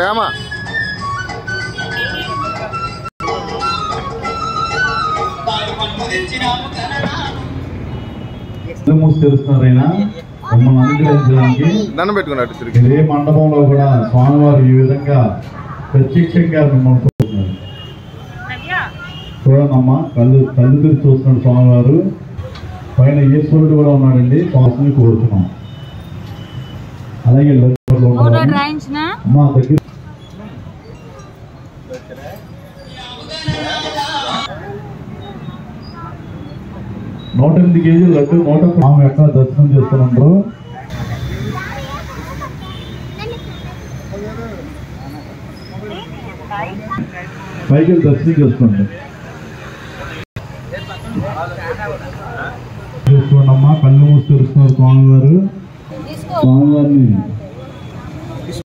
ఏమా తెలుస్తున్నారైనా మమ్మల్ని అనుగ్రహించడానికి దండం పెట్టుకున్నట్టు ఏ మండపంలో కూడా స్వామివారు ఈ విధంగా ప్రత్యక్షంగా మిమ్మల్ని చూస్తున్నారు. చూడండమ్మా, కళ్ళు తెరిచి చూస్తున్నాడు స్వామివారు. పైన ఈశ్వరుడు కూడా ఉన్నాడండి. స్వామిని కోరుతున్నాం. అలాగే అమ్మా దగ్గర 108 కేజీలు లడ్డు 100 ఎక్కడ దర్శనం చేస్తున్నారు. పైకి దర్శనం చేసుకోండి. చూసుకోండి అమ్మా, కళ్ళు మూసి తెరుస్తున్నారు స్వామివారు. స్వామివారిని